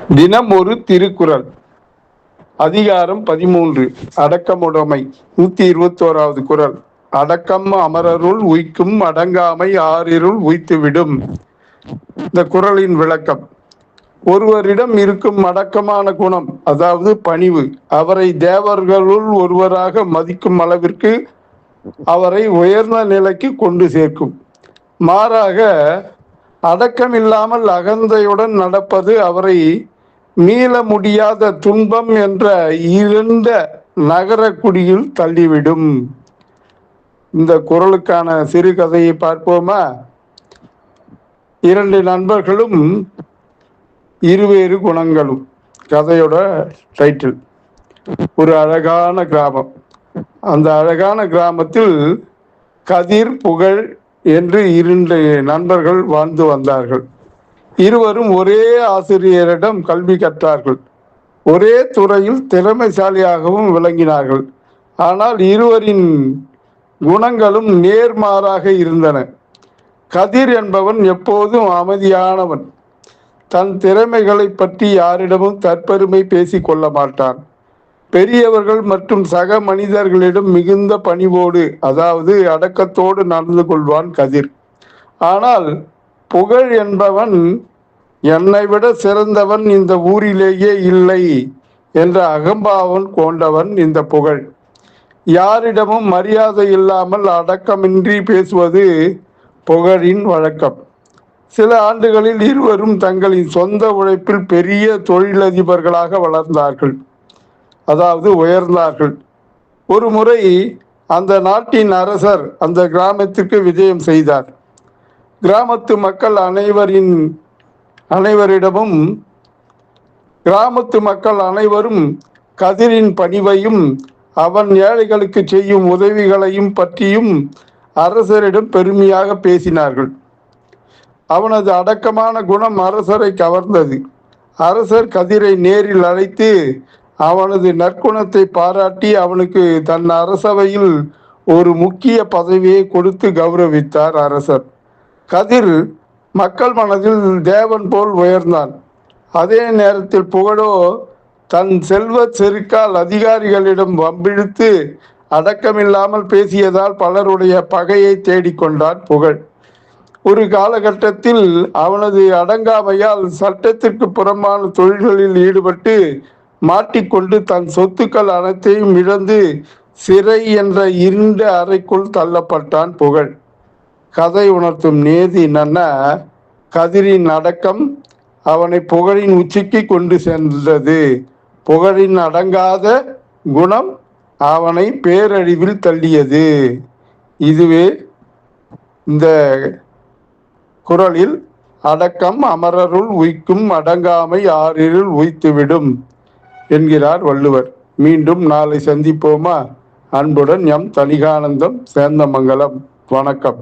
தினம் ஒரு திருக்குறள். அதிகாரம் 13, அடக்கமுடைமை. 121வது குறள். அடக்கம் அமரருள் உய்க்கும் அடங்காமை ஆறிருள் உய்த்துவிடும். இந்த குறளின் விளக்கம்: ஒருவரிடம் இருக்கும் அடக்கமான குணம், அதாவது பணிவு, அவரை தேவர்களுள் ஒருவராக மதிக்கும் அளவிற்கு அவரை உயர்ந்த நிலைக்கு கொண்டு சேர்க்கும். மாறாக அடக்கமில்லாமல் அகந்தையுடன் நடப்பது அவரை மீள முடியாத துன்பம் என்ற இருண்ட நகரக்குடியில் தள்ளிவிடும். இந்த குறளுக்கான சிறுகதையை பார்ப்போமா? இரண்டு நண்பர்களும் இருவேறு குணங்களும். கதையோட டைட்டில். ஒரு அழகான கிராமம். அந்த அழகான கிராமத்தில் கதிர், புகழ் என்று இரண்டு நண்பர்கள் வாழ்ந்து வந்தார்கள். இருவரும் ஒரே ஆசிரியரிடம் கல்வி கற்றார்கள். ஒரே துறையில் திறமைசாலியாகவும் விளங்கினார்கள். ஆனால் இருவரின் குணங்களும் நேர்மாறாக இருந்தன. கதிர் என்பவன் எப்போதும் அமைதியானவன். தன் திறமைகளை பற்றி யாரிடமும் தற்பெருமை பேசிக் கொள்ள மாட்டான். பெரியவர்கள் மற்றும் சக மனிதர்களிடம் மிகுந்த பணிவோடு, அதாவது அடக்கத்தோடு நடந்து கொள்வான் கதிர். ஆனால் புகழ் என்பவன் என்னை விட சிறந்தவன் இந்த ஊரிலேயே இல்லை என்ற அகம்பாவம் கொண்டவன். இந்த புகழ் யாரிடமும் மரியாதை இல்லாமல் அடக்கமின்றி பேசுவது புகழின் வழக்கம். சில ஆண்டுகளில் இருவரும் தங்களின் சொந்த உழைப்பில் பெரிய தொழிலதிபர்களாக வளர்ந்தார்கள், அதாவது உயர்ந்தார்கள். ஒரு முறை அந்த நாட்டின் அரசர் அந்த கிராமத்திற்கு விஜயம் செய்தார். கிராமத்து மக்கள் அனைவரும் கதிரின் பணிவையும் அவன் ஏழைகளுக்கு செய்யும் உதவிகளையும் பற்றியும் அரசரிடம் பெருமையாக பேசினார்கள். அவனது அடக்கமான குணம் அரசரை கவர்ந்தது. அரசர் கதிரை நேரில் அழைத்து அவனது நற்குணத்தை பாராட்டி அவனுக்கு தன் அரசவையில் ஒரு முக்கிய பதவியை கொடுத்து கௌரவித்தார் அரசர். கதிர் மக்கள் மனதில் தேவன் போல் உயர்ந்தான். அதே நேரத்தில் புகழோ தன் செல்வ செருக்கால் அதிகாரிகளிடம் வம்பிழுத்து அடக்கமில்லாமல் பேசியதால் பலருடைய பகையை தேடிக்கொண்டான் புகழ். ஒரு காலகட்டத்தில் அவனது அடங்காமையால் சட்டத்திற்கு புறம்பான தொழில்களில் ஈடுபட்டு மாட்டிக்கொண்டு தன் சொத்துக்கள் அனைத்தையும் இழந்து சிறை என்ற இருண்ட அறைக்குள் தள்ளப்பட்டான் புகழ். கதை உணர்த்தும் நேதி என்னன்னா, கதிரின் அடக்கம் அவனை புகழின் உச்சிக்கு கொண்டு சென்றது. புகழின் அடங்காத குணம் அவனை பேரழிவில் தள்ளியது. இதுவே இந்த குறளில் அடக்கம் அமரருள் உய்க்கும் அடங்காமை ஆறிருள் உய்த்துவிடும் என்கிறார் வள்ளுவர். மீண்டும் நாளை சந்திப்போமா? அன்புடன் எம் தணிகானந்தம், சேந்தமங்கலம். வணக்கம்.